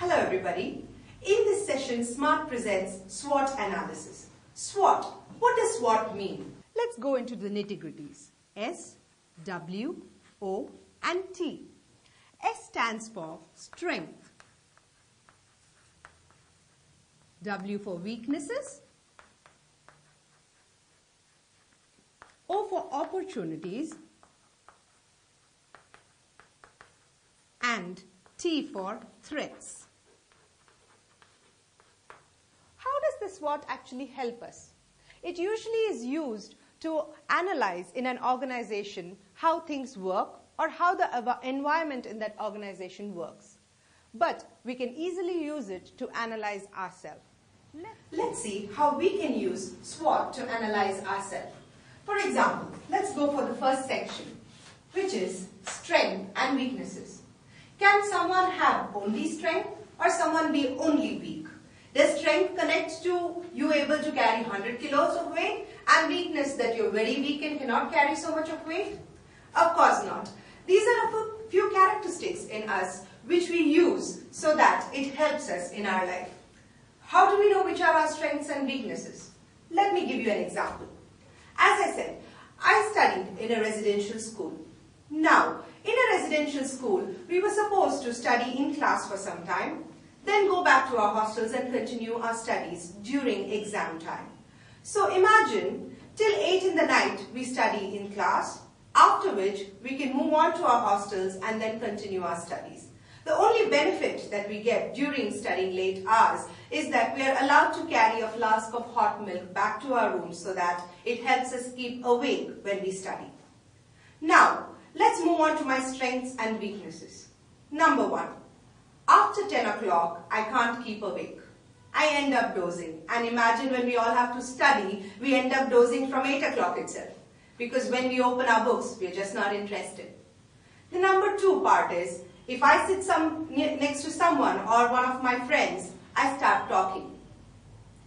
Hello everybody. In this session, SMART presents SWOT analysis. SWOT. What does SWOT mean? Let's go into the nitty-gritties. S, W, O and T. S stands for strength. W for weaknesses. O for opportunities. And T for threats. How does the SWOT actually help us? It usually is used to analyze in an organization how things work or how the environment in that organization works. But we can easily use it to analyze ourselves. Let's see how we can use SWOT to analyze ourselves. For example, let's go for the first section, which is strength and weaknesses. Can someone have only strength or someone be only weak? Does strength connect to you able to carry 100 kilos of weight and weakness that you're very weak and cannot carry so much of weight? Of course not. These are a few characteristics in us which we use so that it helps us in our life. How do we know which are our strengths and weaknesses? Let me give you an example. As I said, I studied in a residential school. Now, in a residential school, we were supposed to study in class for some time, then go back to our hostels and continue our studies during exam time. So imagine, till 8 in the night we study in class, after which we can move on to our hostels and then continue our studies. The only benefit that we get during studying late hours is that we are allowed to carry a flask of hot milk back to our rooms so that it helps us keep awake when we study. Now, let's move on to my strengths and weaknesses. Number 1. After 10 o'clock, I can't keep awake. I end up dozing. And imagine when we all have to study, we end up dozing from 8 o'clock itself. Because when we open our books, we're just not interested. The number 2 part is, if I sit next to someone or one of my friends, I start talking.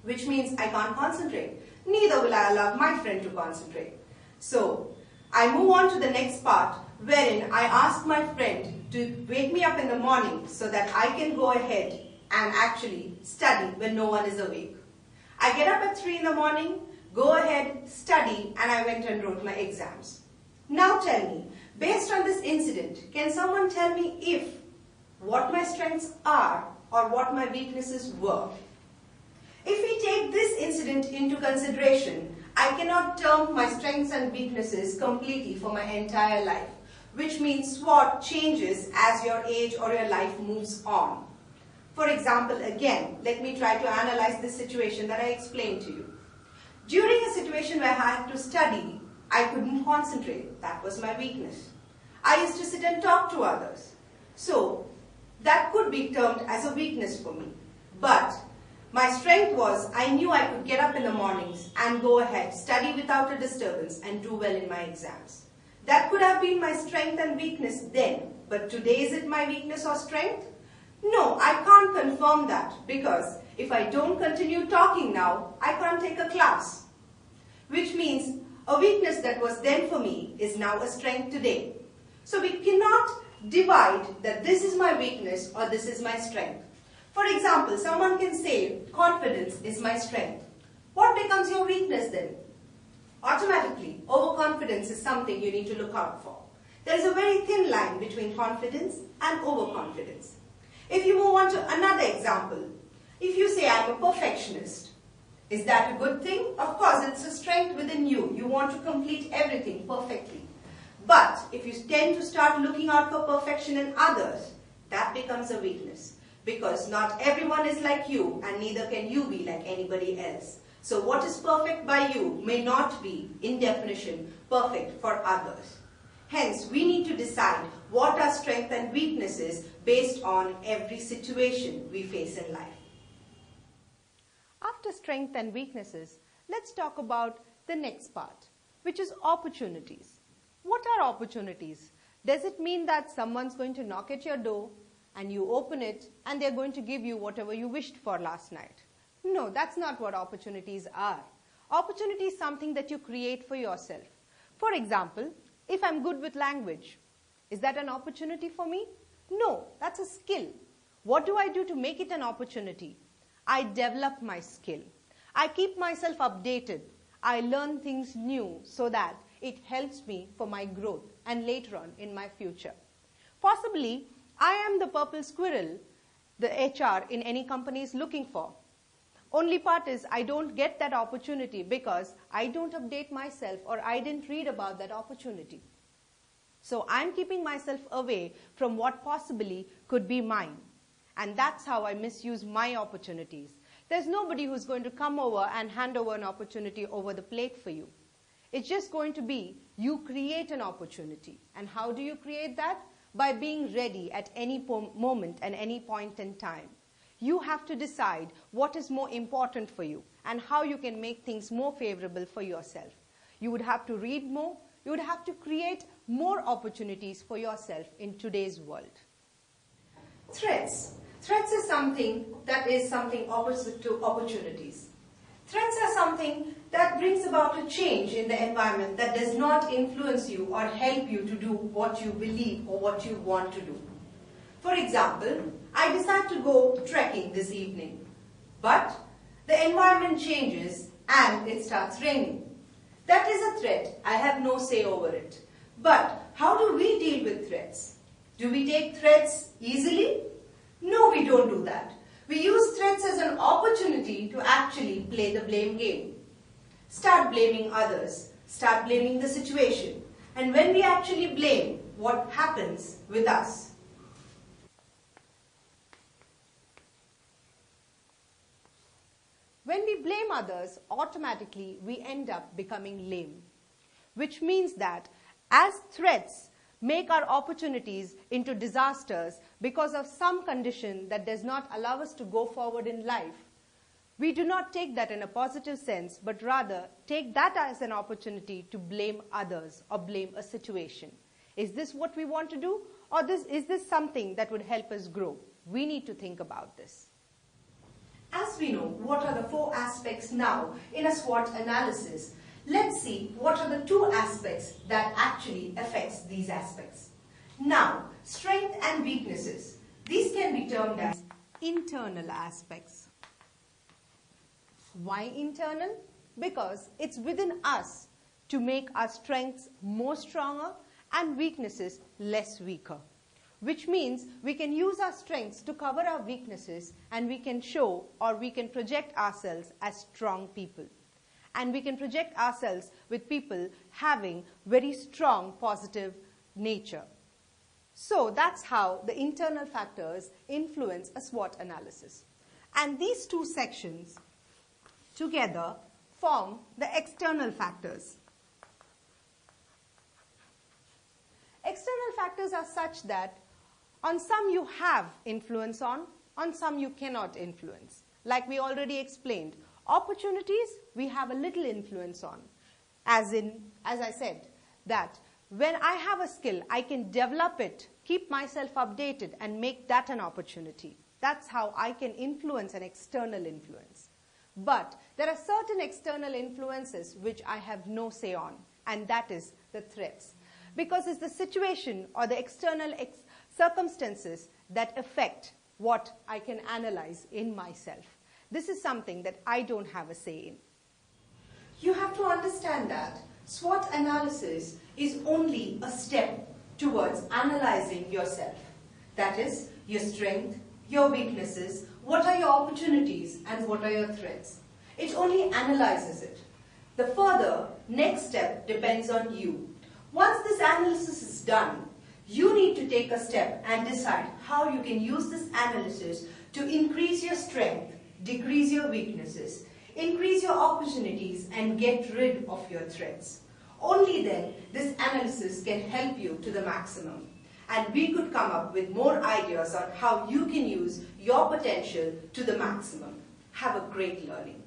Which means I can't concentrate. Neither will I allow my friend to concentrate. So, I move on to the next part wherein I ask my friend to wake me up in the morning so that I can go ahead and actually study when no one is awake. I get up at 3 in the morning, go ahead, study, and I went and wrote my exams. Now tell me, based on this incident, can someone tell me what my strengths are or what my weaknesses were? If we take this incident into consideration, I cannot term my strengths and weaknesses completely for my entire life, which means SWOT changes as your age or your life moves on. For example, again, let me try to analyze this situation that I explained to you. During a situation where I had to study, I couldn't concentrate. That was my weakness. I used to sit and talk to others. So, that could be termed as a weakness for me. But my strength was I knew I could get up in the mornings and go ahead, study without a disturbance and do well in my exams. That could have been my strength and weakness then, but today is it my weakness or strength? No, I can't confirm that because if I don't continue talking now, I can't take a class. Which means a weakness that was then for me is now a strength today. So we cannot divide that this is my weakness or this is my strength. For example, someone can say, confidence is my strength. What becomes your weakness then? Automatically, overconfidence is something you need to look out for. There is a very thin line between confidence and overconfidence. If you move on to another example, if you say, I'm a perfectionist, is that a good thing? Of course, it's a strength within you. You want to complete everything perfectly. But if you tend to start looking out for perfection in others, that becomes a weakness. Because not everyone is like you and neither can you be like anybody else. So what is perfect by you may not be, in definition, perfect for others. Hence, we need to decide what are strengths and weaknesses based on every situation we face in life. After strengths and weaknesses, let's talk about the next part, which is opportunities. What are opportunities? Does it mean that someone's going to knock at your door and you open it and they're going to give you whatever you wished for last night? No, that's not what opportunities are. Opportunity is something that you create for yourself. For example, if I'm good with language, is that an opportunity for me? No, that's a skill. What do I do to make it an opportunity? I develop my skill. I keep myself updated. I learn things new so that it helps me for my growth and later on in my future. Possibly, I am the purple squirrel the HR in any company is looking for. Only part is I don't get that opportunity because I don't update myself or I didn't read about that opportunity. So I'm keeping myself away from what possibly could be mine. And that's how I misuse my opportunities. There's nobody who's going to come over and hand over an opportunity over the plate for you. It's just going to be you create an opportunity. And how do you create that? By being ready at any moment and any point in time. You have to decide what is more important for you and how you can make things more favorable for yourself. You would have to read more. You would have to create more opportunities for yourself in today's world. Threats. Threats is something that is something opposite to opportunities. Threats are something that brings about a change in the environment that does not influence you or help you to do what you believe or what you want to do. For example, I decide to go trekking this evening, but the environment changes and it starts raining. That is a threat. I have no say over it. But how do we deal with threats? Do we take threats easily? No, we don't do that. We use threats as an opportunity to actually play the blame game. Start blaming others. Start blaming the situation. And when we actually blame, what happens with us? When we blame others, automatically we end up becoming lame. Which means that as threats make our opportunities into disasters because of some condition that does not allow us to go forward in life, we do not take that in a positive sense, but rather take that as an opportunity to blame others or blame a situation. Is this what we want to do? Or is this something that would help us grow? We need to think about this. As we know, what are the 4 aspects now in a SWOT analysis? Let's see what are the 2 aspects that actually affects these aspects. Now, strength and weaknesses. These can be termed as internal aspects. Why internal? Because it's within us to make our strengths more stronger and weaknesses less weaker. Which means we can use our strengths to cover our weaknesses and we can show or we can project ourselves as strong people. And we can project ourselves with people having very strong positive nature. So that's how the internal factors influence a SWOT analysis. And these 2 sections together form the external factors. External factors are such that on some you have influence on some you cannot influence. Like we already explained, opportunities we have a little influence on. As I said, that when I have a skill, I can develop it, keep myself updated and make that an opportunity. That's how I can influence an external influence. But there are certain external influences which I have no say on, and that is the threats. Because it's the situation or the external circumstances that affect what I can analyze in myself. This is something that I don't have a say in. You have to understand that SWOT analysis is only a step towards analyzing yourself. That is, your strength, your weaknesses, what are your opportunities and what are your threats. It only analyzes it. The further next step depends on you. Once this analysis is done, you need to take a step and decide how you can use this analysis to increase your strength, decrease your weaknesses, increase your opportunities and get rid of your threats. Only then this analysis can help you to the maximum. And we could come up with more ideas on how you can use your potential to the maximum. Have a great learning.